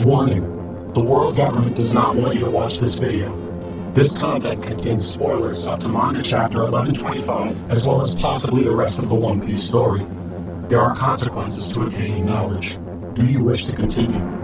Warning: the world government does not want you to watch this video. This content contains spoilers up to manga chapter 1125, as well as possibly the rest of the One Piece story. There are consequences to attaining knowledge. Do you wish to continue?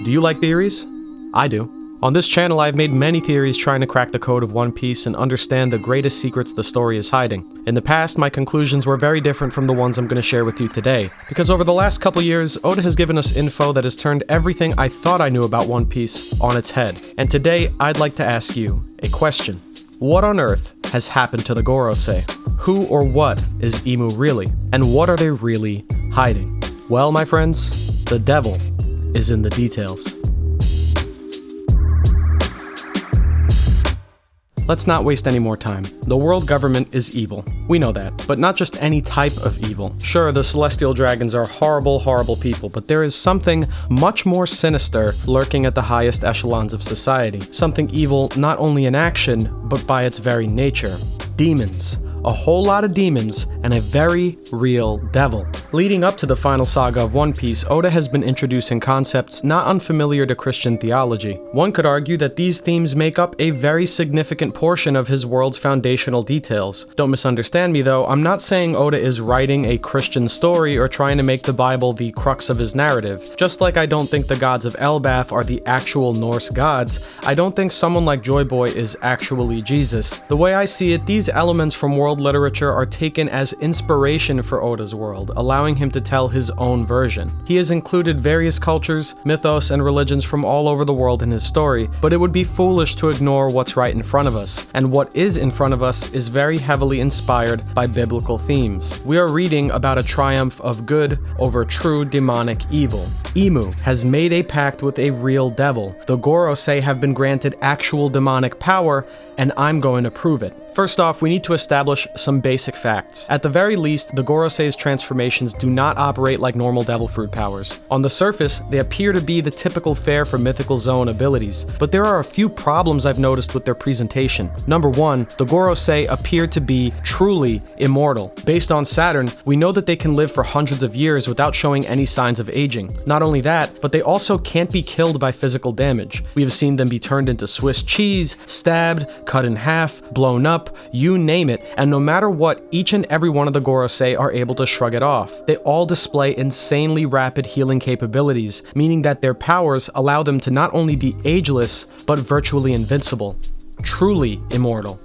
Do you like theories? I do. On this channel, I've made many theories trying to crack the code of One Piece and understand the greatest secrets the story is hiding. In the past, my conclusions were very different from the ones I'm going to share with you today, because over the last couple years, Oda has given us info that has turned everything I thought I knew about One Piece on its head. And today, I'd like to ask you a question. What on earth has happened to the Gorosei? Who or what is Imu really? And what are they really hiding? Well, my friends, the devil is in the details. Let's not waste any more time. The world government is evil. We know that, but not just any type of evil. Sure, the celestial dragons are horrible, horrible people, but there is something much more sinister lurking at the highest echelons of society. Something evil not only in action, but by its very nature. Demons. A whole lot of demons, and a very real devil. Leading up to the final saga of One Piece, Oda has been introducing concepts not unfamiliar to Christian theology. One could argue that these themes make up a very significant portion of his world's foundational details. Don't misunderstand me though, I'm not saying Oda is writing a Christian story or trying to make the Bible the crux of his narrative. Just like I don't think the gods of Elbaf are the actual Norse gods, I don't think someone like Joy Boy is actually Jesus. The way I see it, these elements from world literature are taken as inspiration for Oda's world, allowing him to tell his own version. He has included various cultures, mythos, and religions from all over the world in his story, but it would be foolish to ignore what's right in front of us. And what is in front of us is very heavily inspired by biblical themes. We are reading about a triumph of good over true demonic evil. Imu has made a pact with a real devil. The Gorosei have been granted actual demonic power, and I'm going to prove it. First off, we need to establish some basic facts. At the very least, the Gorosei's transformations do not operate like normal devil fruit powers. On the surface, they appear to be the typical fare for mythical zone abilities, but there are a few problems I've noticed with their presentation. Number one, the Gorosei appear to be truly immortal. Based on Saturn, we know that they can live for hundreds of years without showing any signs of aging. Not only that, but they also can't be killed by physical damage. We have seen them be turned into Swiss cheese, stabbed, cut in half, blown up, you name it, and no matter what, each and every one of the Gorosei are able to shrug it off. They all display insanely rapid healing capabilities, meaning that their powers allow them to not only be ageless, but virtually invincible. Truly immortal.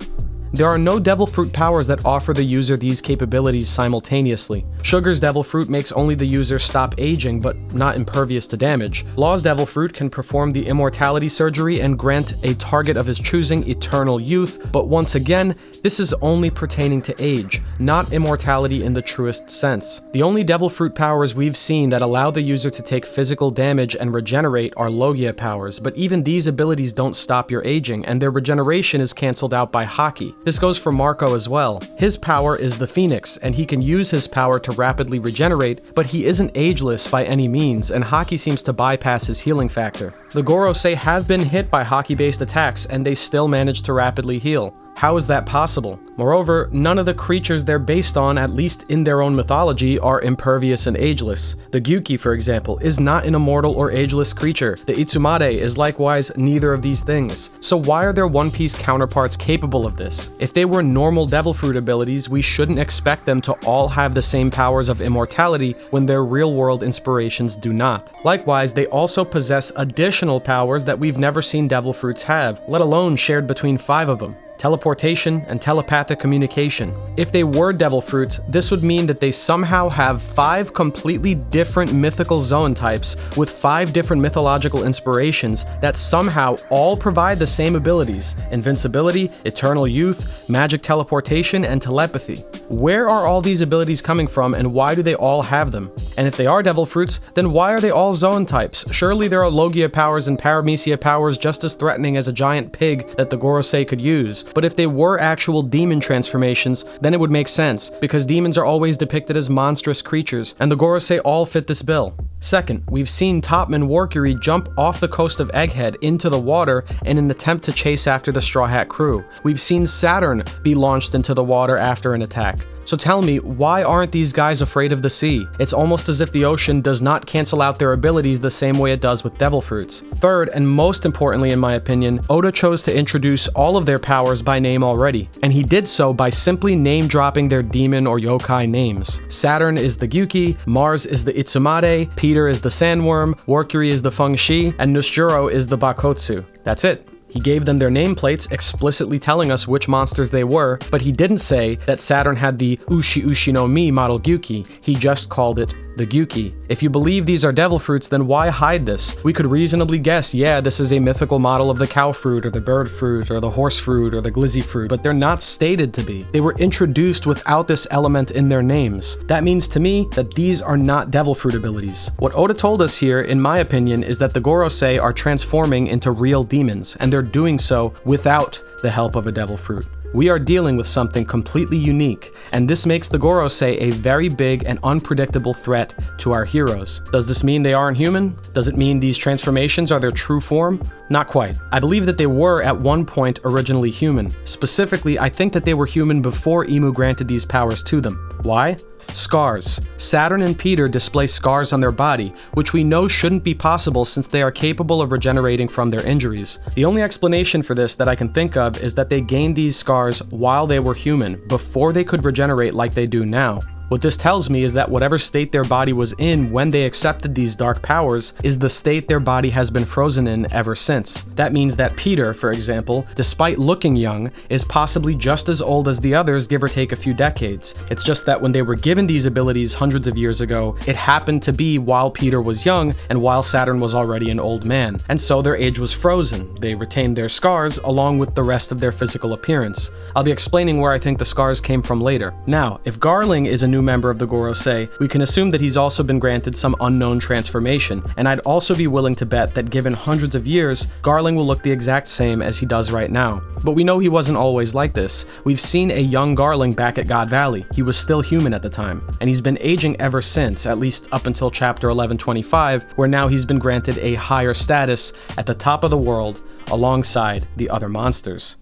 There are no devil fruit powers that offer the user these capabilities simultaneously. Sugar's devil fruit makes only the user stop aging, but not impervious to damage. Law's devil fruit can perform the immortality surgery and grant a target of his choosing eternal youth, but once again, this is only pertaining to age, not immortality in the truest sense. The only devil fruit powers we've seen that allow the user to take physical damage and regenerate are Logia powers, but even these abilities don't stop your aging, and their regeneration is cancelled out by Haki. This goes for Marco as well. His power is the Phoenix, and he can use his power to rapidly regenerate, but he isn't ageless by any means, and Haki seems to bypass his healing factor. The Gorosei have been hit by Haki-based attacks, and they still manage to rapidly heal. How is that possible? Moreover, none of the creatures they're based on, at least in their own mythology, are impervious and ageless. The Gyuki, for example, is not an immortal or ageless creature. The Itsumade is likewise neither of these things. So why are their One Piece counterparts capable of this? If they were normal devil fruit abilities, we shouldn't expect them to all have the same powers of immortality when their real-world inspirations do not. Likewise, they also possess additional powers that we've never seen devil fruits have, let alone shared between 5 of them. Teleportation and telepathic communication. If they were devil fruits, this would mean that they somehow have 5 completely different mythical zone types with 5 different mythological inspirations that somehow all provide the same abilities: invincibility, eternal youth, magic teleportation, and telepathy. Where are all these abilities coming from, and why do they all have them? And if they are devil fruits, then why are they all zone types? Surely there are Logia powers and Paramecia powers just as threatening as a giant pig that the Gorosei could use. But if they were actual demon transformations, then it would make sense, because demons are always depicted as monstrous creatures, and the Gorosei all fit this bill. Second, we've seen Topman Warcury jump off the coast of Egghead into the water in an attempt to chase after the Straw Hat crew. We've seen Saturn be launched into the water after an attack. So tell me, why aren't these guys afraid of the sea? It's almost as if the ocean does not cancel out their abilities the same way it does with devil fruits. Third, and most importantly in my opinion, Oda chose to introduce all of their powers by name already, and he did so by simply name-dropping their demon or yokai names. Saturn is the Gyuki, Mars is the Itsumade, Peter is the Sandworm, Warcury is the Feng Shi, and Nusjuro is the Bakotsu. That's it. He gave them their nameplates, explicitly telling us which monsters they were, but he didn't say that Saturn had the Ushi Ushi no Mi model Gyuki. He just called it the Gyuki. If you believe these are devil fruits, then why hide this? We could reasonably guess, yeah, this is a mythical model of the cow fruit, or the bird fruit, or the horse fruit, or the glizzy fruit, but they're not stated to be. They were introduced without this element in their names. That means to me that these are not devil fruit abilities. What Oda told us here, in my opinion, is that the Gorosei are transforming into real demons, and they're doing so without the help of a devil fruit. We are dealing with something completely unique, and this makes the Gorosei a very big and unpredictable threat to our heroes. Does this mean they aren't human? Does it mean these transformations are their true form? Not quite. I believe that they were at one point originally human. Specifically, I think that they were human before Imu granted these powers to them. Why? Scars. Saturn and Peter display scars on their body, which we know shouldn't be possible since they are capable of regenerating from their injuries. The only explanation for this that I can think of is that they gained these scars while they were human, before they could regenerate like they do now. What this tells me is that whatever state their body was in when they accepted these dark powers is the state their body has been frozen in ever since. That means that Peter, for example, despite looking young, is possibly just as old as the others, give or take a few decades. It's just that when they were given these abilities hundreds of years ago, it happened to be while Peter was young and while Saturn was already an old man, and so their age was frozen. They retained their scars along with the rest of their physical appearance. I'll be explaining where I think the scars came from later. Now, if Garling is a new member of the Gorosei, we can assume that he's also been granted some unknown transformation, and I'd also be willing to bet that given hundreds of years, Garling will look the exact same as he does right now. But we know he wasn't always like this. We've seen a young Garling back at God Valley. He was still human at the time, and he's been aging ever since, at least up until chapter 1125, where now he's been granted a higher status at the top of the world alongside the other monsters.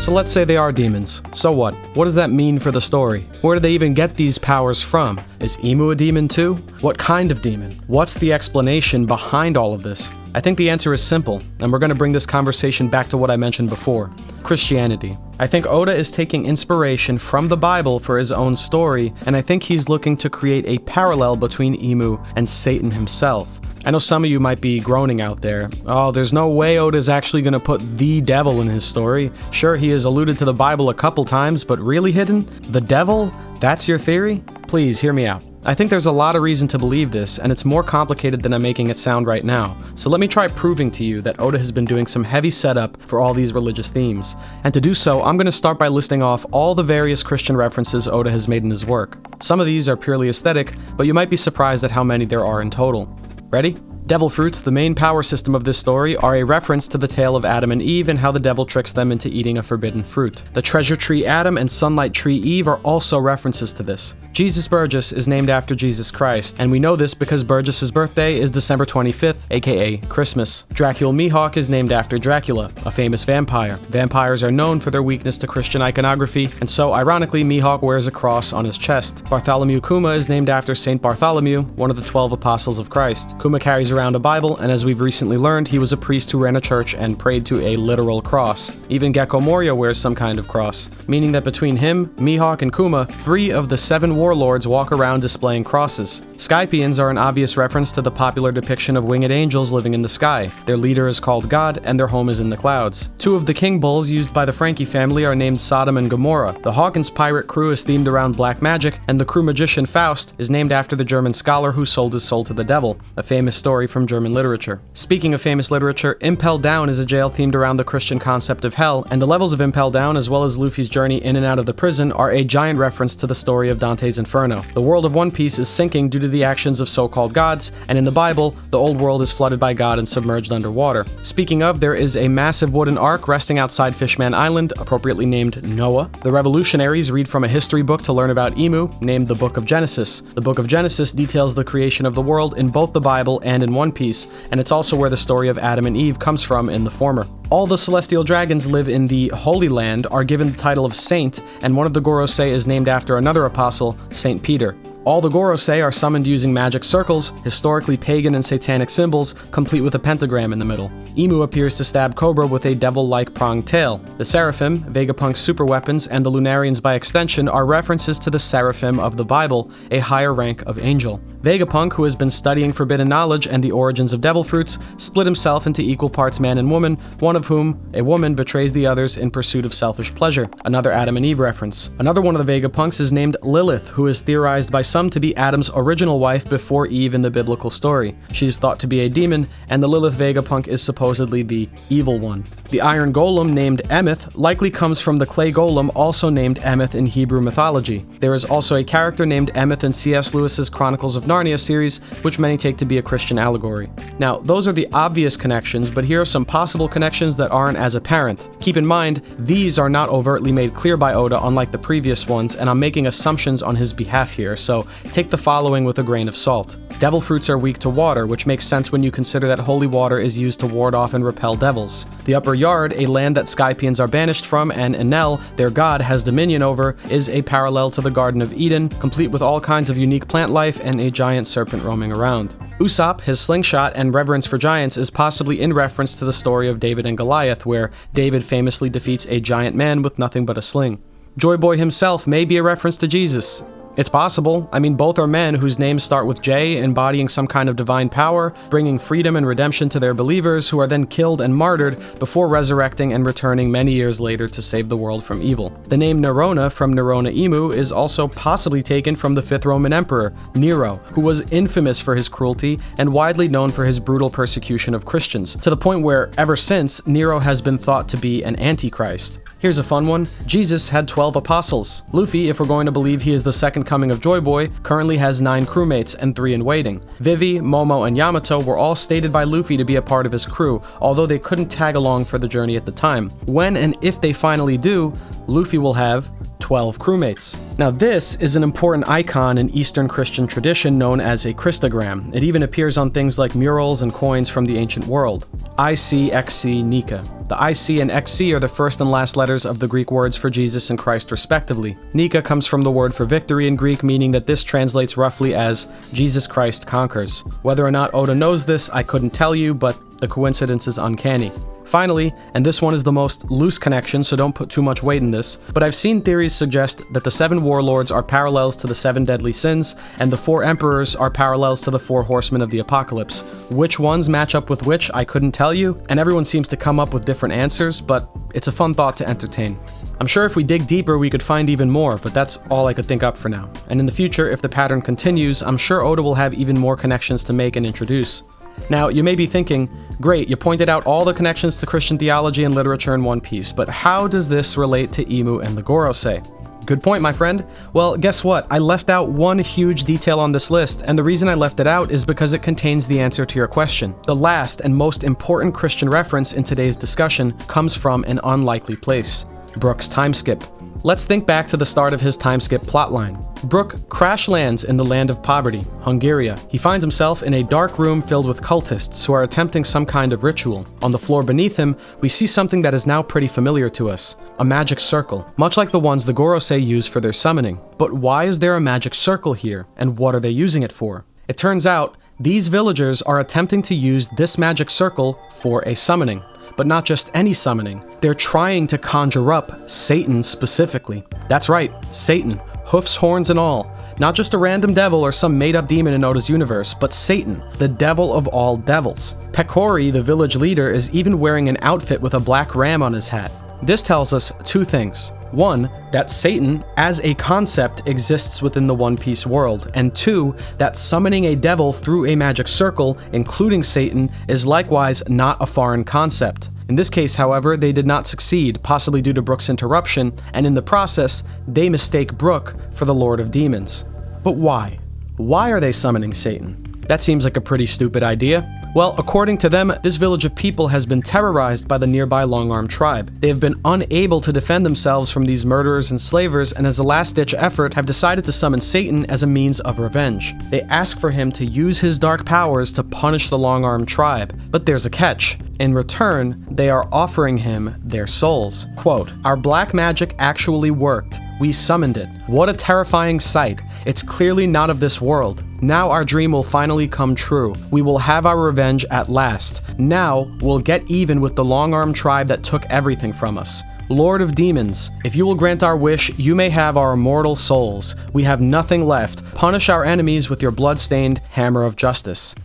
So let's say they are demons. So what? What does that mean for the story? Where do they even get these powers from? Is Imu a demon too? What kind of demon? What's the explanation behind all of this? I think the answer is simple, and we're going to bring this conversation back to what I mentioned before: Christianity. I think Oda is taking inspiration from the Bible for his own story, and I think he's looking to create a parallel between Imu and Satan himself. I know some of you might be groaning out there. Oh, there's no way Oda's actually going to put the devil in his story. Sure, he has alluded to the Bible a couple times, but really hidden? The devil? That's your theory? Please, hear me out. I think there's a lot of reason to believe this, and it's more complicated than I'm making it sound right now. So let me try proving to you that Oda has been doing some heavy setup for all these religious themes. And to do so, I'm going to start by listing off all the various Christian references Oda has made in his work. Some of these are purely aesthetic, but you might be surprised at how many there are in total. Ready? Devil fruits, the main power system of this story, are a reference to the tale of Adam and Eve and how the devil tricks them into eating a forbidden fruit. The treasure tree Adam and sunlight tree Eve are also references to this. Jesus Verges is named after Jesus Christ, and we know this because Verges' birthday is December 25th, aka Christmas. Dracula Mihawk is named after Dracula, a famous vampire. Vampires are known for their weakness to Christian iconography, and so ironically Mihawk wears a cross on his chest. Bartholomew Kuma is named after Saint Bartholomew, one of the 12 apostles of Christ. Kuma carries around a Bible, and as we've recently learned, he was a priest who ran a church and prayed to a literal cross. Even Gecko Moria wears some kind of cross, meaning that between him, Mihawk, and Kuma, 3 of the 7 warlords walk around displaying crosses. Skypians are an obvious reference to the popular depiction of winged angels living in the sky. Their leader is called God, and their home is in the clouds. 2 of the king bulls used by the Frankie family are named Sodom and Gomorrah. The Hawkins pirate crew is themed around black magic, and the crew magician Faust is named after the German scholar who sold his soul to the devil, a famous story from German literature. Speaking of famous literature, Impel Down is a jail themed around the Christian concept of hell, and the levels of Impel Down, as well as Luffy's journey in and out of the prison, are a giant reference to the story of Dante's Inferno. The world of One Piece is sinking due to the actions of so-called gods, and in the Bible, the old world is flooded by God and submerged underwater. Speaking of, there is a massive wooden ark resting outside Fishman Island, appropriately named Noah. The revolutionaries read from a history book to learn about Emu, named the Book of Genesis. The Book of Genesis details the creation of the world in both the Bible and in One Piece, and it's also where the story of Adam and Eve comes from in the former. All the celestial dragons live in the Holy Land, are given the title of Saint, and one of the Gorosei is named after another apostle, Saint Peter. All the Gorosei are summoned using magic circles, historically pagan and satanic symbols, complete with a pentagram in the middle. Emu appears to stab Cobra with a devil-like pronged tail. The Seraphim, Vegapunk's superweapons, and the Lunarians by extension are references to the Seraphim of the Bible, a higher rank of angel. Vegapunk, who has been studying forbidden knowledge and the origins of devil fruits, split himself into equal parts man and woman, one of whom, a woman, betrays the others in pursuit of selfish pleasure. Another Adam and Eve reference. Another one of the Vegapunks is named Lilith, who is theorized by some to be Adam's original wife before Eve in the biblical story. She is thought to be a demon, and the Lilith Vegapunk is supposedly the evil one. The iron golem named Emeth likely comes from the clay golem also named Emeth in Hebrew mythology. There is also a character named Emeth in C.S. Lewis's Chronicles of Narnia series, which many take to be a Christian allegory. Now, those are the obvious connections, but here are some possible connections that aren't as apparent. Keep in mind, these are not overtly made clear by Oda, unlike the previous ones, and I'm making assumptions on his behalf here, so take the following with a grain of salt. Devil fruits are weak to water, which makes sense when you consider that holy water is used to ward off and repel devils. The Upper Yard, a land that Skypians are banished from, and Enel, their god, has dominion over, is a parallel to the Garden of Eden, complete with all kinds of unique plant life and a giant serpent roaming around. Usopp, his slingshot, and reverence for giants is possibly in reference to the story of David and Goliath, where David famously defeats a giant man with nothing but a sling. Joy Boy himself may be a reference to Jesus. It's possible. I mean, both are men whose names start with J, embodying some kind of divine power, bringing freedom and redemption to their believers, who are then killed and martyred before resurrecting and returning many years later to save the world from evil. The name Nerona from Nerona Emu is also possibly taken from the 5th Roman Emperor, Nero, who was infamous for his cruelty and widely known for his brutal persecution of Christians, to the point where, ever since, Nero has been thought to be an antichrist. Here's a fun one. Jesus had 12 apostles. Luffy, if we're going to believe he is the second coming of Joy Boy, currently has 9 crewmates and 3 in waiting. Vivi, Momo, and Yamato were all stated by Luffy to be a part of his crew, although they couldn't tag along for the journey at the time. When and if they finally do, Luffy will have 12 crewmates. Now this is an important icon in Eastern Christian tradition known as a Christogram. It even appears on things like murals and coins from the ancient world. IC, XC, Nika. The IC and XC are the first and last letters of the Greek words for Jesus and Christ respectively. Nika comes from the word for victory in Greek, meaning that this translates roughly as Jesus Christ conquers. Whether or not Oda knows this, I couldn't tell you, but the coincidence is uncanny. Finally, and this one is the most loose connection, so don't put too much weight in this, but I've seen theories suggest that the 7 warlords are parallels to the 7 deadly sins, and the 4 emperors are parallels to the 4 horsemen of the apocalypse. Which ones match up with which, I couldn't tell you, and everyone seems to come up with different answers, but it's a fun thought to entertain. I'm sure if we dig deeper we could find even more, but that's all I could think up for now. And in the future, if the pattern continues, I'm sure Oda will have even more connections to make and introduce. Now, you may be thinking, great, you pointed out all the connections to Christian theology and literature in One Piece, but how does this relate to Emu and the Gorosei? Good point, my friend. Well, guess what? I left out one huge detail on this list, and the reason I left it out is because it contains the answer to your question. The last and most important Christian reference in today's discussion comes from an unlikely place: Brook's time skip. Let's think back to the start of his timeskip plotline. Brook crash lands in the land of poverty, Hungary. He finds himself in a dark room filled with cultists who are attempting some kind of ritual. On the floor beneath him, we see something that is now pretty familiar to us, a magic circle, much like the ones the Gorosei use for their summoning. But why is there a magic circle here, and what are they using it for? It turns out, these villagers are attempting to use this magic circle for a summoning. But not just any summoning. They're trying to conjure up Satan specifically. That's right, Satan. Hoofs, horns, and all. Not just a random devil or some made-up demon in Oda's universe, but Satan, the devil of all devils. Pekori, the village leader, is even wearing an outfit with a black ram on his hat. This tells us two things. One, that Satan, as a concept, exists within the One Piece world, and two, that summoning a devil through a magic circle, including Satan, is likewise not a foreign concept. In this case, however, they did not succeed, possibly due to Brook's interruption, and in the process, they mistake Brook for the Lord of Demons. But why? Why are they summoning Satan? That seems like a pretty stupid idea. Well, according to them, this village of people has been terrorized by the nearby Long-Arm tribe. They have been unable to defend themselves from these murderers and slavers, and as a last-ditch effort, have decided to summon Satan as a means of revenge. They ask for him to use his dark powers to punish the Long-Arm tribe. But there's a catch. In return, they are offering him their souls. Quote, "Our black magic actually worked. We summoned it. What a terrifying sight. It's clearly not of this world. Now our dream will finally come true. We will have our revenge at last. Now we'll get even with the Long-Arm tribe that took everything from us. Lord of Demons, if you will grant our wish, you may have our immortal souls. We have nothing left. Punish our enemies with your blood-stained hammer of justice."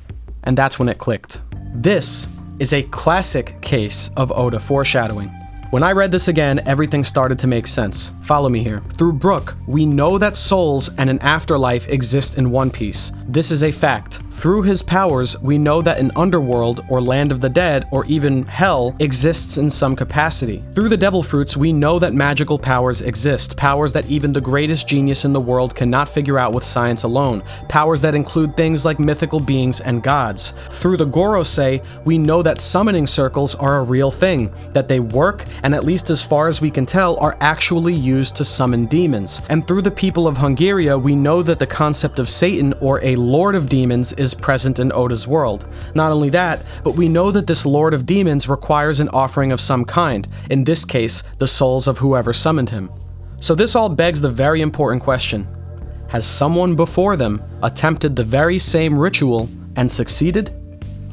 And that's when it clicked. This is a classic case of Oda foreshadowing. When I read this again, everything started to make sense. Follow me here. Through Brook, we know that souls and an afterlife exist in One Piece. This is a fact. Through his powers, we know that an underworld, or land of the dead, or even hell, exists in some capacity. Through the devil fruits, we know that magical powers exist, powers that even the greatest genius in the world cannot figure out with science alone, powers that include things like mythical beings and gods. Through the Gorosei, we know that summoning circles are a real thing, that they work, and at least as far as we can tell, are actually used to summon demons. And through the people of Hungary, we know that the concept of Satan, or a Lord of Demons, is present in Oda's world. Not only that, but we know that this Lord of Demons requires an offering of some kind, in this case, the souls of whoever summoned him. So this all begs the very important question. Has someone before them attempted the very same ritual and succeeded?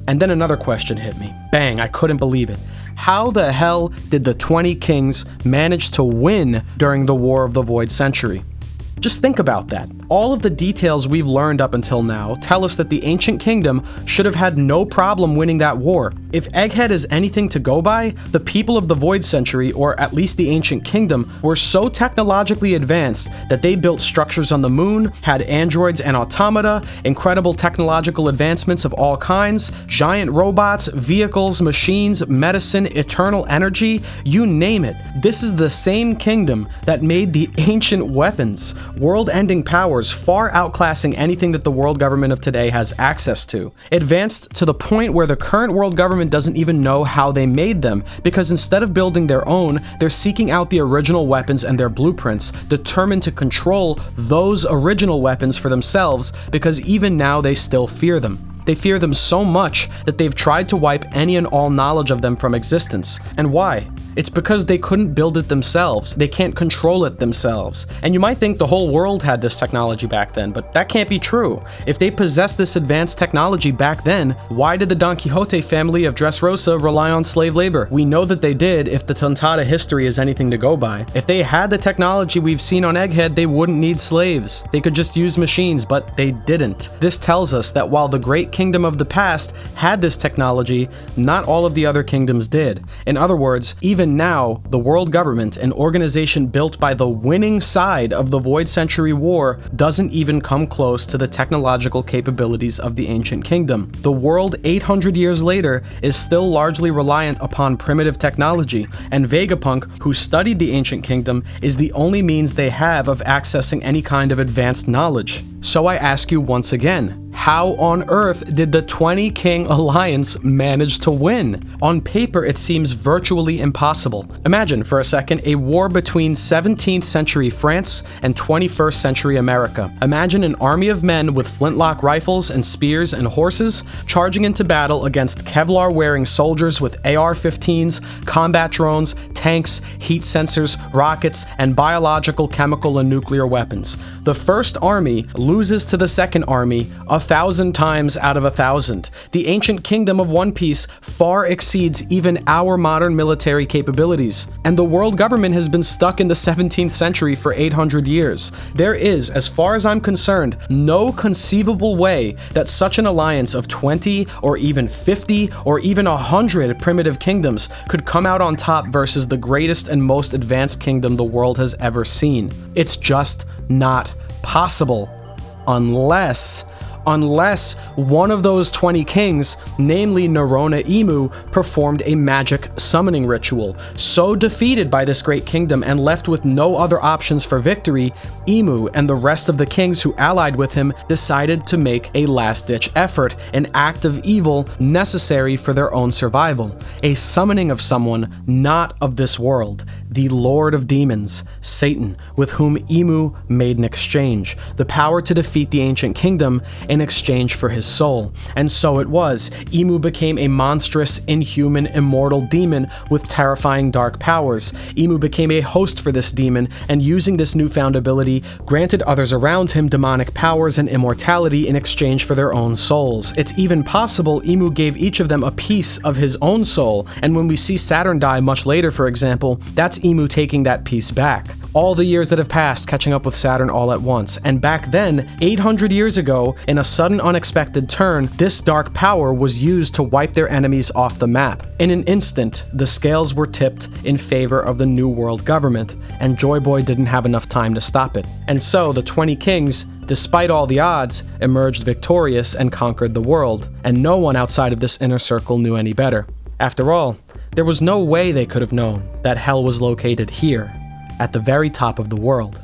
And then another question hit me. Bang, I couldn't believe it. How the hell did the 20 kings manage to win during the War of the Void Century? Just think about that. All of the details we've learned up until now tell us that the Ancient Kingdom should have had no problem winning that war. If Egghead is anything to go by, the people of the Void Century, or at least the Ancient Kingdom, were so technologically advanced that they built structures on the moon, had androids and automata, incredible technological advancements of all kinds, giant robots, vehicles, machines, medicine, eternal energy, you name it. This is the same kingdom that made the ancient weapons, world-ending powers far outclassing anything that the world government of today has access to. Advanced to the point where the current world government doesn't even know how they made them, because instead of building their own, they're seeking out the original weapons and their blueprints, determined to control those original weapons for themselves, because even now they still fear them. They fear them so much that they've tried to wipe any and all knowledge of them from existence. And why? It's because they couldn't build it themselves. They can't control it themselves. And you might think the whole world had this technology back then, but that can't be true. If they possessed this advanced technology back then, why did the Don Quixote family of Dressrosa rely on slave labor? We know that they did if the Tontada history is anything to go by. If they had the technology we've seen on Egghead, they wouldn't need slaves. They could just use machines, but they didn't. This tells us that while the great kingdom of the past had this technology, not all of the other kingdoms did. In other words, even now, the world government, an organization built by the winning side of the Void Century War, doesn't even come close to the technological capabilities of the Ancient Kingdom. The world 800 years later is still largely reliant upon primitive technology, and Vegapunk, who studied the Ancient Kingdom, is the only means they have of accessing any kind of advanced knowledge. So I ask you once again, How on earth did the 20 King Alliance manage to win? On paper, it seems virtually impossible. Imagine, for a second, a war between 17th century France and 21st century America. Imagine an army of men with flintlock rifles and spears and horses charging into battle against Kevlar-wearing soldiers with AR-15s, combat drones, tanks, heat sensors, rockets, and biological, chemical, and nuclear weapons. The first army loses to the second army 1,000 times out of 1,000. The ancient kingdom of One Piece far exceeds even our modern military capabilities, and the world government has been stuck in the 17th century for 800 years. There is, as far as I'm concerned, no conceivable way that such an alliance of 20 or even 50 or even 100 primitive kingdoms could come out on top versus the greatest and most advanced kingdom the world has ever seen. It's just not possible. Unless one of those 20 kings, namely Nerona Imu, performed a magic summoning ritual. So defeated by this great kingdom and left with no other options for victory, Imu and the rest of the kings who allied with him decided to make a last-ditch effort, an act of evil necessary for their own survival. A summoning of someone not of this world, the Lord of Demons, Satan, with whom Imu made an exchange, the power to defeat the ancient kingdom in exchange for his soul. And so it was. Imu became a monstrous, inhuman, immortal demon with terrifying dark powers. Imu became a host for this demon, and using this newfound ability, granted others around him demonic powers and immortality in exchange for their own souls. It's even possible Imu gave each of them a piece of his own soul, and when we see Saturn die much later, for example, that's Imu taking that piece back. All the years that have passed catching up with Saturn all at once, and back then, 800 years ago, in a sudden unexpected turn, this dark power was used to wipe their enemies off the map. In an instant, the scales were tipped in favor of the New World government, and Joy Boy didn't have enough time to stop it. And so the 20 kings, despite all the odds, emerged victorious and conquered the world, and no one outside of this inner circle knew any better. After all, there was no way they could have known that hell was located here, at the very top of the world.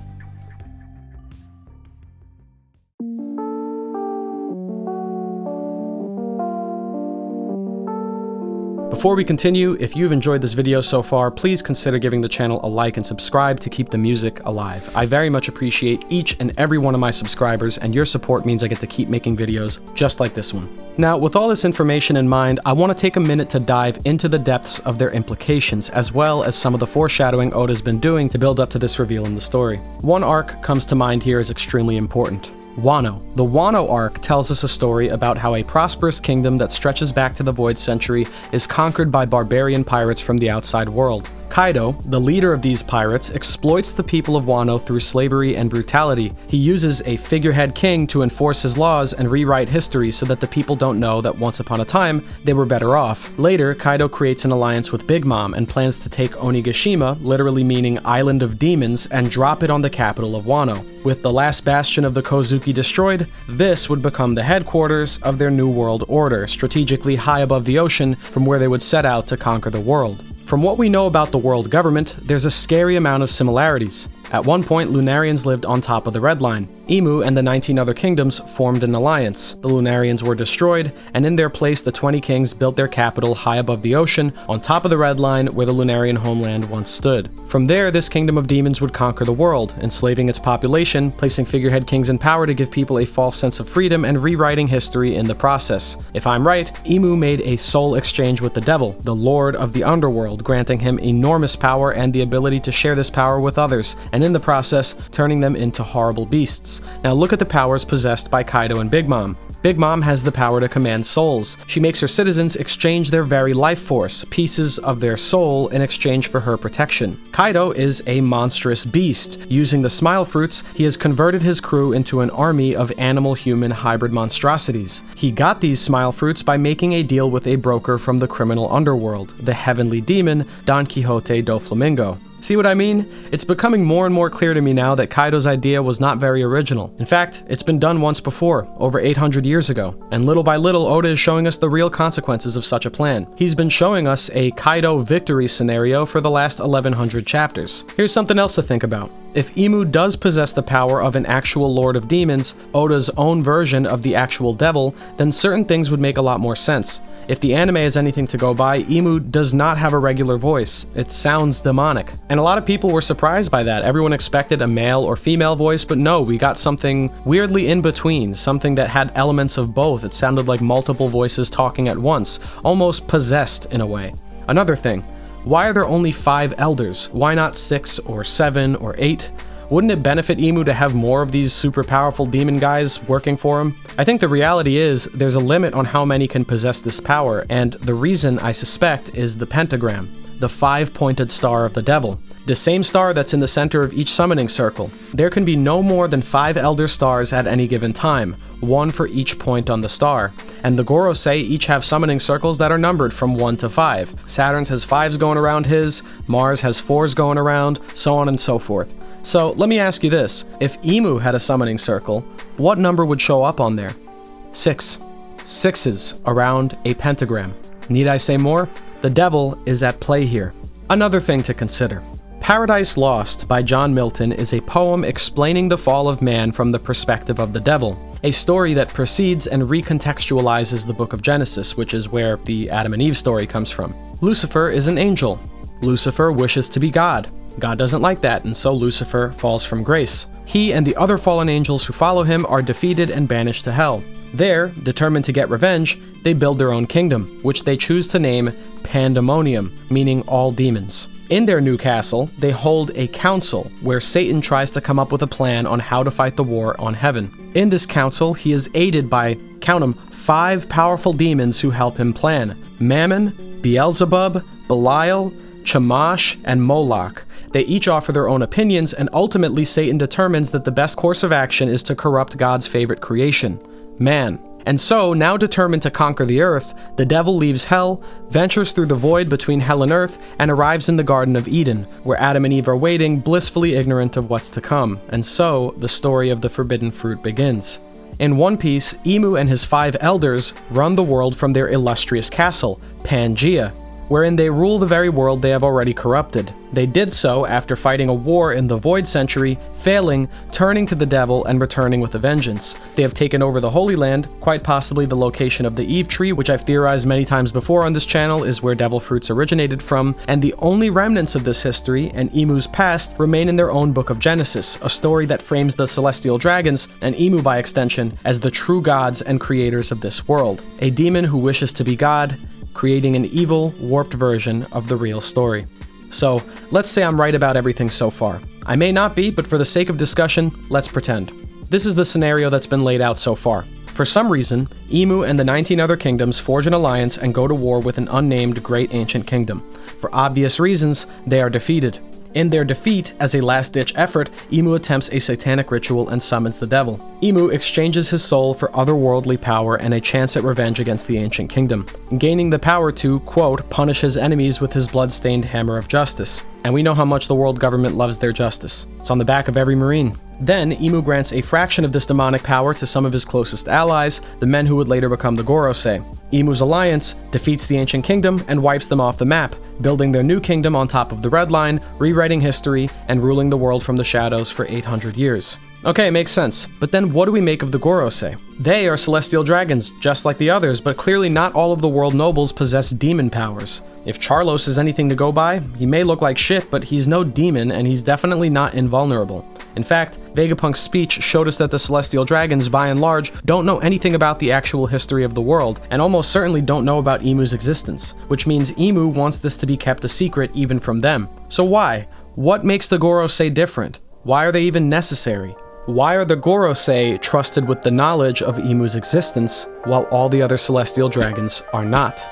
Before we continue, if you've enjoyed this video so far, please consider giving the channel a like and subscribe to keep the music alive. I very much appreciate each and every one of my subscribers, and your support means I get to keep making videos just like this one. Now, with all this information in mind, I want to take a minute to dive into the depths of their implications, as well as some of the foreshadowing Oda's been doing to build up to this reveal in the story. One arc comes to mind here as extremely important. Wano. The Wano arc tells us a story about how a prosperous kingdom that stretches back to the Void Century is conquered by barbarian pirates from the outside world. Kaido, the leader of these pirates, exploits the people of Wano through slavery and brutality. He uses a figurehead king to enforce his laws and rewrite history so that the people don't know that once upon a time they were better off. Later, Kaido creates an alliance with Big Mom and plans to take Onigashima, literally meaning Island of Demons, and drop it on the capital of Wano. With the last bastion of the Kozuki destroyed, this would become the headquarters of their New World Order, strategically high above the ocean from where they would set out to conquer the world. From what we know about the world government, there's a scary amount of similarities. At one point, Lunarians lived on top of the Red Line. Imu and the 19 other kingdoms formed an alliance. The Lunarians were destroyed, and in their place the 20 kings built their capital high above the ocean, on top of the Red Line where the Lunarian homeland once stood. From there, this kingdom of demons would conquer the world, enslaving its population, placing figurehead kings in power to give people a false sense of freedom, and rewriting history in the process. If I'm right, Imu made a soul exchange with the devil, the lord of the underworld, granting him enormous power and the ability to share this power with others, and in the process, turning them into horrible beasts. Now look at the powers possessed by Kaido and Big Mom. Big Mom has the power to command souls. She makes her citizens exchange their very life force, pieces of their soul, in exchange for her protection. Kaido is a monstrous beast. Using the smile fruits, he has converted his crew into an army of animal-human hybrid monstrosities. He got these smile fruits by making a deal with a broker from the criminal underworld, the heavenly demon Don Quixote do Flamingo. See what I mean? It's becoming more and more clear to me now that Kaido's idea was not very original. In fact, it's been done once before, over 800 years ago, and little by little Oda is showing us the real consequences of such a plan. He's been showing us a Kaido victory scenario for the last 1100 chapters. Here's something else to think about. if Imu does possess the power of an actual Lord of Demons, Oda's own version of the actual devil, then certain things would make a lot more sense. If the anime is anything to go by, Imu does not have a regular voice. It sounds demonic. And a lot of people were surprised by that. Everyone expected a male or female voice, but no, we got something weirdly in between, something that had elements of both. It sounded like multiple voices talking at once, almost possessed in a way. Another thing, why are there only 5 elders? Why not 6 or 7 or 8? Wouldn't it benefit Imu to have more of these super powerful demon guys working for him? I think the reality is there's a limit on how many can possess this power, and the reason, I suspect, is the pentagram, the 5-pointed star of the devil. The same star that's in the center of each summoning circle. There can be no more than 5 elder stars at any given time, 1 for each point on the star. And the Gorosei each have summoning circles that are numbered from 1 to 5. Saturn's has 5s going around his, Mars has 4s going around, so on and so forth. So let me ask you this, if Imu had a summoning circle, what number would show up on there? 6. 6s around a pentagram. Need I say more? The devil is at play here. Another thing to consider. Paradise Lost by John Milton is a poem explaining the fall of man from the perspective of the devil, a story that precedes and recontextualizes the book of Genesis, which is where the Adam and Eve story comes from. Lucifer is an angel. Lucifer wishes to be God. God doesn't like that, and so Lucifer falls from grace. He and the other fallen angels who follow him are defeated and banished to hell. There, determined to get revenge, they build their own kingdom, which they choose to name Pandemonium, meaning all demons. In their new castle, they hold a council where Satan tries to come up with a plan on how to fight the war on heaven. In this council, he is aided by, count 'em, 5 powerful demons who help him plan: Mammon, Beelzebub, Belial, Shamash, and Moloch. They each offer their own opinions, and ultimately Satan determines that the best course of action is to corrupt God's favorite creation, man. And so, now determined to conquer the earth, the devil leaves hell, ventures through the void between hell and earth, and arrives in the Garden of Eden, where Adam and Eve are waiting, blissfully ignorant of what's to come. And so, the story of the forbidden fruit begins. In One Piece, Imu and his 5 elders run the world from their illustrious castle, Pangaea, wherein they rule the very world they have already corrupted. They did so after fighting a war in the Void Century, failing, turning to the devil, and returning with a vengeance. They have taken over the Holy Land, quite possibly the location of the Eve Tree, which I've theorized many times before on this channel is where devil fruits originated from, and the only remnants of this history and Imu's past remain in their own book of Genesis, a story that frames the celestial dragons, and Imu by extension, as the true gods and creators of this world. A demon who wishes to be God, creating an evil, warped version of the real story. So, let's say I'm right about everything so far. I may not be, but for the sake of discussion, let's pretend. This is the scenario that's been laid out so far. For some reason, Imu and the 19 other kingdoms forge an alliance and go to war with an unnamed great ancient kingdom. For obvious reasons, they are defeated. In their defeat, as a last-ditch effort, Imu attempts a satanic ritual and summons the devil. Imu exchanges his soul for otherworldly power and a chance at revenge against the ancient kingdom, gaining the power to, quote, punish his enemies with his blood-stained hammer of justice. And we know how much the world government loves their justice. It's on the back of every Marine. Then, Imu grants a fraction of this demonic power to some of his closest allies, the men who would later become the Gorosei. Imu's alliance defeats the ancient kingdom and wipes them off the map, building their new kingdom on top of the Red Line, rewriting history, and ruling the world from the shadows for 800 years. Okay, makes sense. But then what do we make of the Gorosei? They are celestial dragons, just like the others, but clearly not all of the world nobles possess demon powers. If Charlos is anything to go by, he may look like shit, but he's no demon, and he's definitely not invulnerable. In fact, Vegapunk's speech showed us that the celestial dragons, by and large, don't know anything about the actual history of the world, and almost certainly don't know about Imu's existence, which means Imu wants this to be kept a secret even from them. So why? What makes the Gorosei different? Why are they even necessary? Why are the Gorosei trusted with the knowledge of Imu's existence, while all the other celestial dragons are not?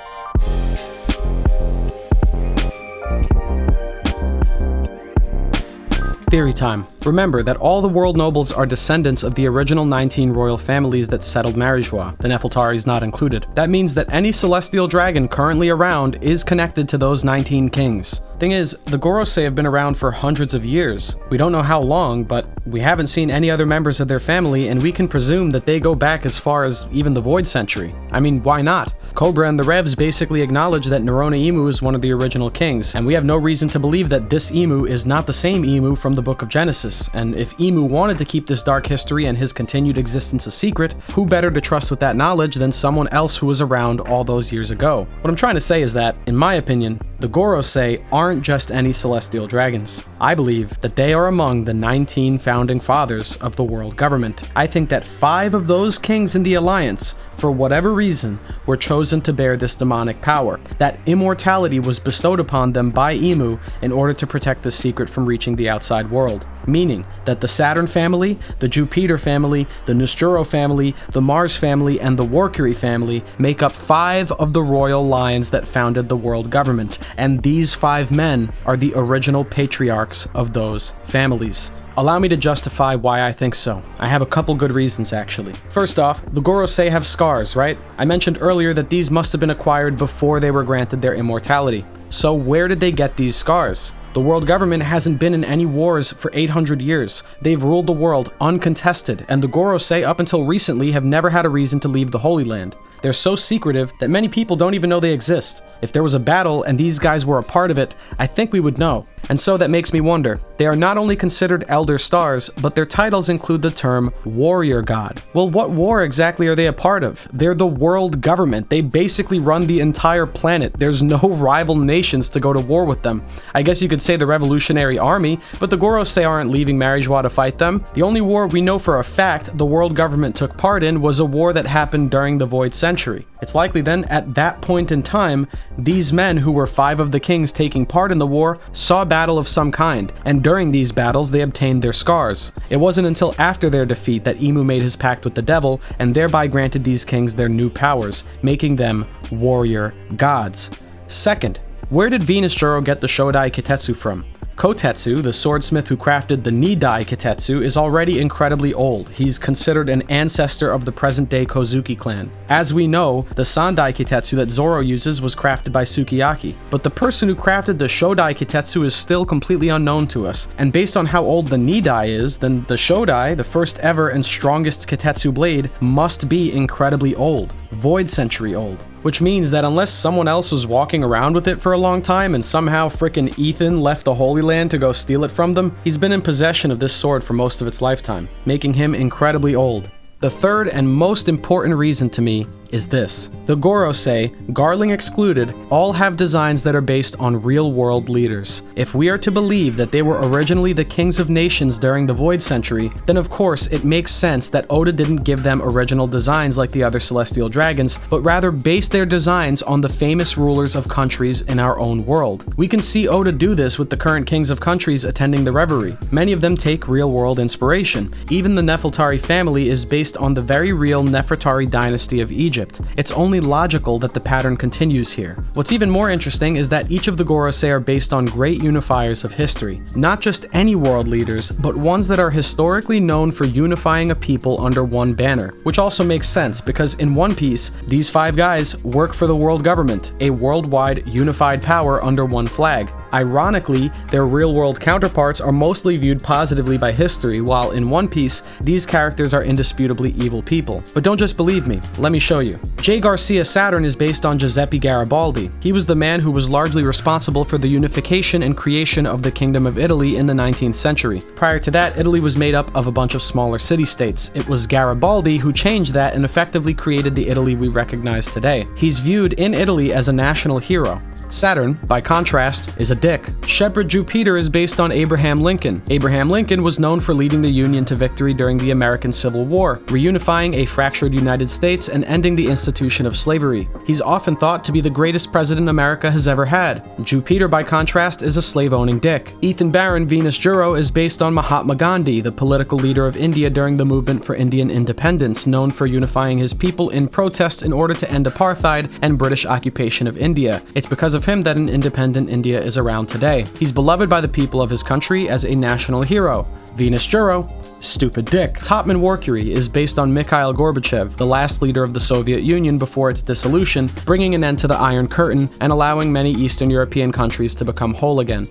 Theory time. Remember that all the world nobles are descendants of the original 19 royal families that settled Marijois, the Nefeltaris not included. That means that any celestial dragon currently around is connected to those 19 kings. Thing is, the Gorosei have been around for hundreds of years. We don't know how long, but we haven't seen any other members of their family, and we can presume that they go back as far as even the Void Century. I mean, why not? Cobra and the Revs basically acknowledge that Nerona Emu is one of the original kings, and we have no reason to believe that this Emu is not the same Emu from the Book of Genesis. And if Emu wanted to keep this dark history and his continued existence a secret, who better to trust with that knowledge than someone else who was around all those years ago? What I'm trying to say is that, in my opinion, the Gorosei aren't just any celestial dragons. I believe that they are among the 19 founding fathers of the world government. I think that 5 of those kings in the Alliance, for whatever reason, were chosen to bear this demonic power. That immortality was bestowed upon them by Emu in order to protect the secret from reaching the outside world. Meaning that the Saturn family, the Jupiter family, the Nosturo family, the Mars family, and the Workeri family make up 5 of the royal lines that founded the world government, and these 5 men are the original patriarchs of those families. Allow me to justify why I think so. I have a couple good reasons, actually. First off, the Gorosei have scars, right? I mentioned earlier that these must have been acquired before they were granted their immortality. So where did they get these scars? The world government hasn't been in any wars for 800 years. They've ruled the world uncontested, and the Gorosei up until recently have never had a reason to leave the Holy Land. They're so secretive that many people don't even know they exist. If there was a battle and these guys were a part of it, I think we would know. And so that makes me wonder, they are not only considered elder stars, but their titles include the term warrior god. Well, what war exactly are they a part of? They're the world government. They basically run the entire planet. There's no rival nations to go to war with them. I guess you could say the Revolutionary Army, but the Gorosei aren't leaving Marijois to fight them. The only war we know for a fact the world government took part in was a war that happened during the Void Century. It's likely then, at that point in time, these men, who were 5 of the kings taking part in the war, saw a battle of some kind, and during these battles they obtained their scars. It wasn't until after their defeat that Emu made his pact with the devil, and thereby granted these kings their new powers, making them warrior gods. Second, where did Venus Juro get the Shodai Kitetsu from? Kotetsu, the swordsmith who crafted the Nidai Kitetsu, is already incredibly old. He's considered an ancestor of the present-day Kozuki clan. As we know, the Sandai Kitetsu that Zoro uses was crafted by Sukiyaki, but the person who crafted the Shodai Kitetsu is still completely unknown to us, and based on how old the Nidai is, then the Shodai, the first ever and strongest Kitetsu blade, must be incredibly old. Void Century old. Which means that unless someone else was walking around with it for a long time and somehow frickin' Ethan left the Holy Land to go steal it from them, he's been in possession of this sword for most of its lifetime, making him incredibly old. The third and most important reason to me is this. The Gorosei, Garling excluded, all have designs that are based on real-world leaders. If we are to believe that they were originally the kings of nations during the Void Century, then of course it makes sense that Oda didn't give them original designs like the other celestial dragons, but rather based their designs on the famous rulers of countries in our own world. We can see Oda do this with the current kings of countries attending the Reverie. Many of them take real-world inspiration. Even the Nefeltari family is based on the very real Nefertari dynasty of Egypt. It's only logical that the pattern continues here. What's even more interesting is that each of the Gorosei are based on great unifiers of history. Not just any world leaders, but ones that are historically known for unifying a people under one banner. Which also makes sense, because in One Piece, these 5 guys work for the world government, a worldwide unified power under one flag. Ironically, their real-world counterparts are mostly viewed positively by history, while in One Piece, these characters are indisputably evil people. But don't just believe me, let me show you. J. Garcia Saturn is based on Giuseppe Garibaldi. He was the man who was largely responsible for the unification and creation of the Kingdom of Italy in the 19th century. Prior to that, Italy was made up of a bunch of smaller city-states. It was Garibaldi who changed that and effectively created the Italy we recognize today. He's viewed in Italy as a national hero. Saturn, by contrast, is a dick. Shepherd Jupiter is based on Abraham Lincoln. Abraham Lincoln was known for leading the Union to victory during the American Civil War, reunifying a fractured United States and ending the institution of slavery. He's often thought to be the greatest president America has ever had. Jupiter, by contrast, is a slave-owning dick. Ethan Barron, Venus Juro, is based on Mahatma Gandhi, the political leader of India during the movement for Indian independence, known for unifying his people in protest in order to end apartheid and British occupation of India. It's because of him that an independent India is around today. He's beloved by the people of his country as a national hero. Venus Juro, stupid dick. Topman Workeri is based on Mikhail Gorbachev, the last leader of the Soviet Union before its dissolution, bringing an end to the Iron Curtain and allowing many Eastern European countries to become whole again.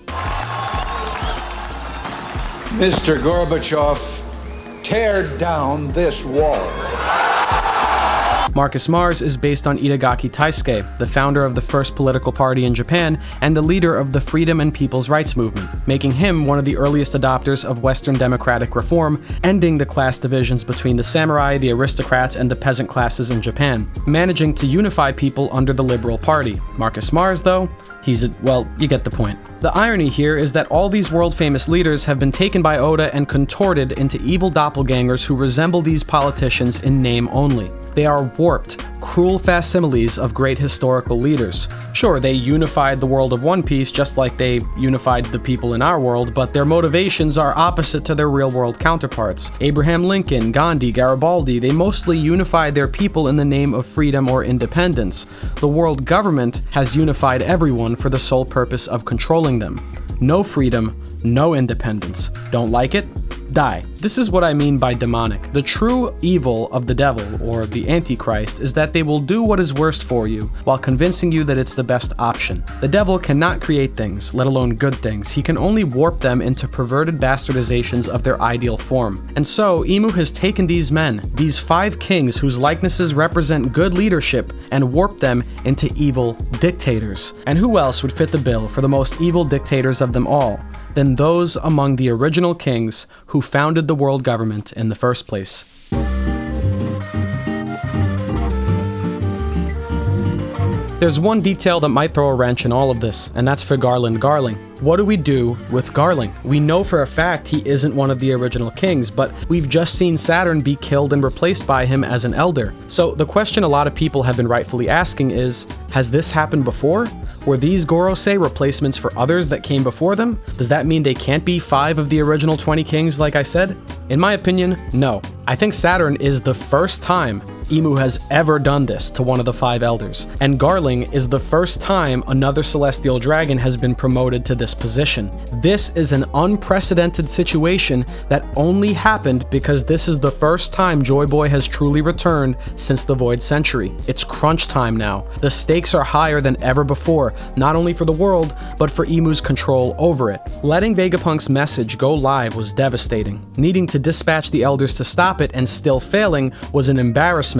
Mr. Gorbachev, tear down this wall. Marcus Mars is based on Itagaki Taisuke, the founder of the first political party in Japan and the leader of the freedom and people's rights movement, making him one of the earliest adopters of Western democratic reform, ending the class divisions between the samurai, the aristocrats, and the peasant classes in Japan, managing to unify people under the Liberal Party. Marcus Mars, though, well, you get the point. The irony here is that all these world-famous leaders have been taken by Oda and contorted into evil doppelgangers who resemble these politicians in name only. They are warped, cruel facsimiles of great historical leaders. Sure, they unified the world of One Piece just like they unified the people in our world, but their motivations are opposite to their real-world counterparts. Abraham Lincoln, Gandhi, Garibaldi, they mostly unified their people in the name of freedom or independence. The world government has unified everyone for the sole purpose of controlling them. No freedom, no independence. Don't like it? Die. This is what I mean by demonic. The true evil of the devil, or the Antichrist, is that they will do what is worst for you, while convincing you that it's the best option. The devil cannot create things, let alone good things. He can only warp them into perverted bastardizations of their ideal form. And so, Imu has taken these men, these 5 kings whose likenesses represent good leadership, and warped them into evil dictators. And who else would fit the bill for the most evil dictators of them all than those among the original kings who founded the world government in the first place? There's one detail that might throw a wrench in all of this, and that's for Garling. What do we do with Garling? We know for a fact he isn't one of the original kings, but we've just seen Saturn be killed and replaced by him as an elder. So the question a lot of people have been rightfully asking is, has this happened before? Were these Gorosei replacements for others that came before them? Does that mean they can't be 5 of the original 20 kings like I said? In my opinion, no. I think Saturn is the first time Imu has ever done this to one of the 5 elders, and Garling is the first time another celestial dragon has been promoted to this position. This is an unprecedented situation that only happened because this is the first time Joy Boy has truly returned since the Void Century. It's crunch time now. The stakes are higher than ever before, not only for the world, but for Imu's control over it. Letting Vegapunk's message go live was devastating. Needing to dispatch the elders to stop it and still failing was an embarrassment.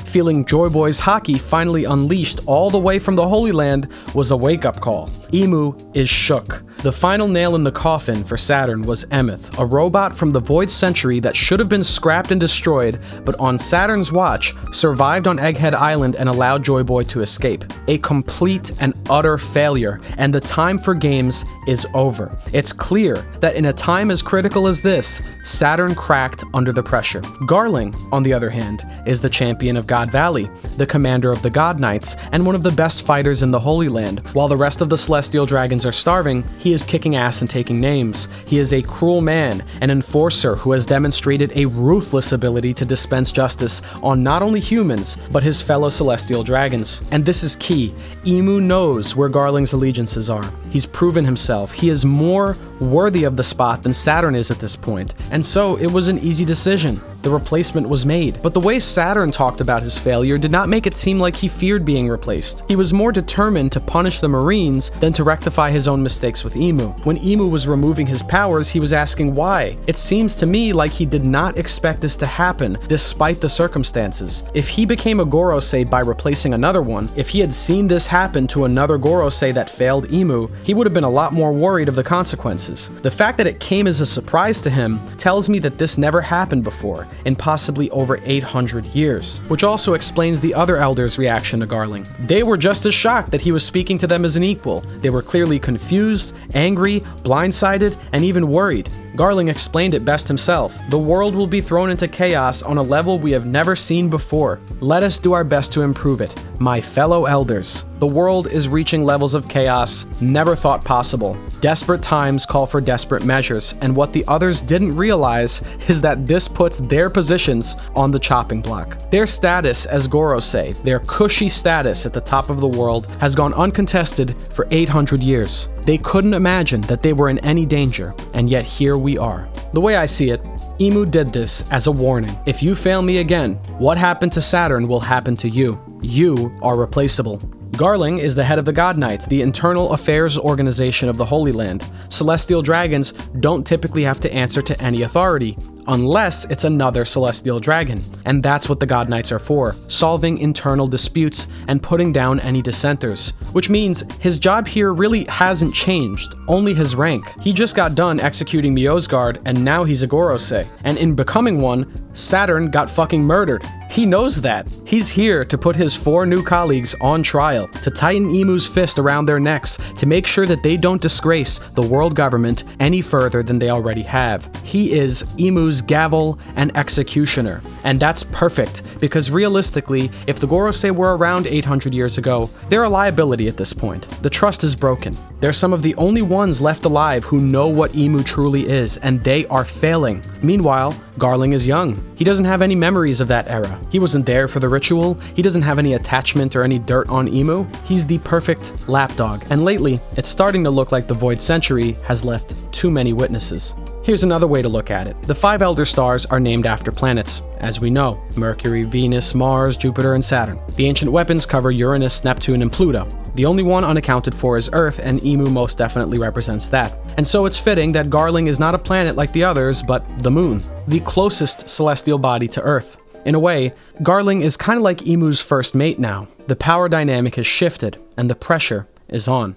Feeling Joy Boy's haki finally unleashed all the way from the Holy Land was a wake-up call. Imu is shook. The final nail in the coffin for Saturn was Emeth, a robot from the Void Century that should have been scrapped and destroyed, but on Saturn's watch, survived on Egghead Island and allowed Joy Boy to escape. A complete and utter failure, and the time for games is over. It's clear that in a time as critical as this, Saturn cracked under the pressure. Garling, on the other hand, is the champion of God Valley, the commander of the God Knights, and one of the best fighters in the Holy Land. While the rest of the Celestial Dragons are starving, he is kicking ass and taking names. He is a cruel man, an enforcer who has demonstrated a ruthless ability to dispense justice on not only humans, but his fellow Celestial Dragons. And this is key. Imu knows where Garling's allegiances are. He's proven himself. He is more worthy of the spot than Saturn is at this point. And so it was an easy decision. The replacement was made. But the way Saturn talked about his failure did not make it seem like he feared being replaced. He was more determined to punish the Marines than to rectify his own mistakes with Imu. When Imu was removing his powers, he was asking why. It seems to me like he did not expect this to happen, despite the circumstances. If he became a Gorosei by replacing another one, if he had seen this happen to another Gorosei that failed Imu, he would have been a lot more worried of the consequences. The fact that it came as a surprise to him tells me that this never happened before, in possibly over 800 years, which also explains the other elders' reaction to Garling. They were just as shocked that he was speaking to them as an equal. They were clearly confused, angry, blindsided, and even worried. Garling explained it best himself. The world will be thrown into chaos on a level we have never seen before. Let us do our best to improve it, my fellow elders. The world is reaching levels of chaos never thought possible. Desperate times call for desperate measures, and what the others didn't realize is that this puts their positions on the chopping block. Their status as Gorosei, their cushy status at the top of the world, has gone uncontested for 800 years. They couldn't imagine that they were in any danger, and yet here we are. The way I see it, Imu did this as a warning. If you fail me again, what happened to Saturn will happen to you. You are replaceable. Garling is the head of the God Knights, the internal affairs organization of the Holy Land. Celestial dragons don't typically have to answer to any authority. unless it's another celestial dragon. And that's what the God Knights are for, solving internal disputes and putting down any dissenters. Which means his job here really hasn't changed, only his rank. He just got done executing Miosgard, and now he's a Gorosei. And in becoming one, Saturn got fucking murdered. He knows that. He's here to put his 4 new colleagues on trial, to tighten Emu's fist around their necks, to make sure that they don't disgrace the world government any further than they already have. He is Emu's gavel and executioner. And that's perfect, because realistically, if the Gorosei were around 800 years ago, they're a liability at this point. The trust is broken. They're some of the only ones left alive who know what Emu truly is, and they are failing. Meanwhile, Garling is young. He doesn't have any memories of that era. He wasn't there for the ritual. He doesn't have any attachment or any dirt on Emu. He's the perfect lapdog. And lately, it's starting to look like the Void Century has left too many witnesses. Here's another way to look at it. The 5 elder stars are named after planets, as we know: Mercury, Venus, Mars, Jupiter, and Saturn. The ancient weapons cover Uranus, Neptune, and Pluto. The only one unaccounted for is Earth, and Emu most definitely represents that. And so it's fitting that Garling is not a planet like the others, but the Moon, the closest celestial body to Earth. In a way, Garling is kind of like Emu's first mate now. The power dynamic has shifted, and the pressure is on.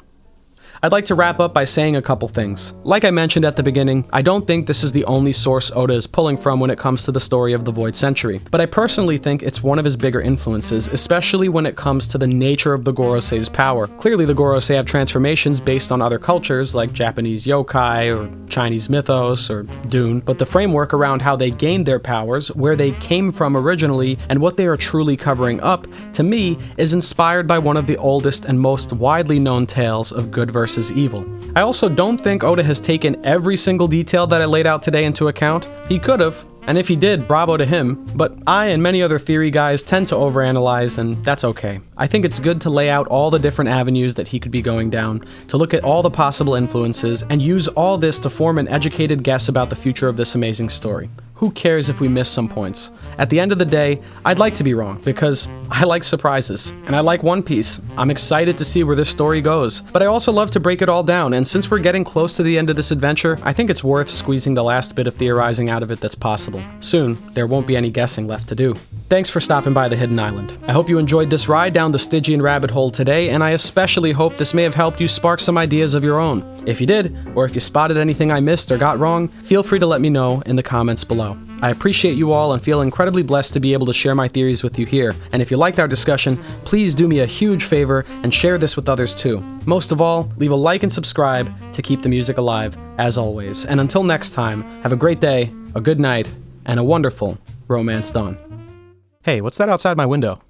I'd like to wrap up by saying a couple things. Like I mentioned at the beginning, I don't think this is the only source Oda is pulling from when it comes to the story of the Void Century, but I personally think it's one of his bigger influences, especially when it comes to the nature of the Gorosei's power. Clearly the Gorosei have transformations based on other cultures like Japanese yokai or Chinese mythos or Dune, but the framework around how they gained their powers, where they came from originally, and what they are truly covering up, to me, is inspired by one of the oldest and most widely known tales of good versus evil. I also don't think Oda has taken every single detail that I laid out today into account. He could have, and if he did, bravo to him, but I and many other theory guys tend to overanalyze, and that's okay. I think it's good to lay out all the different avenues that he could be going down, to look at all the possible influences, and use all this to form an educated guess about the future of this amazing story. Who cares if we miss some points? At the end of the day, I'd like to be wrong, because I like surprises, and I like One Piece. I'm excited to see where this story goes, but I also love to break it all down, and since we're getting close to the end of this adventure, I think it's worth squeezing the last bit of theorizing out of it that's possible. Soon, there won't be any guessing left to do. Thanks for stopping by the Hidden Island. I hope you enjoyed this ride down the Stygian rabbit hole today, and I especially hope this may have helped you spark some ideas of your own. If you did, or if you spotted anything I missed or got wrong, feel free to let me know in the comments below. I appreciate you all and feel incredibly blessed to be able to share my theories with you here, and if you liked our discussion, please do me a huge favor and share this with others too. Most of all, leave a like and subscribe to keep the music alive, as always. And until next time, have a great day, a good night, and a wonderful romance dawn. Hey, what's that outside my window?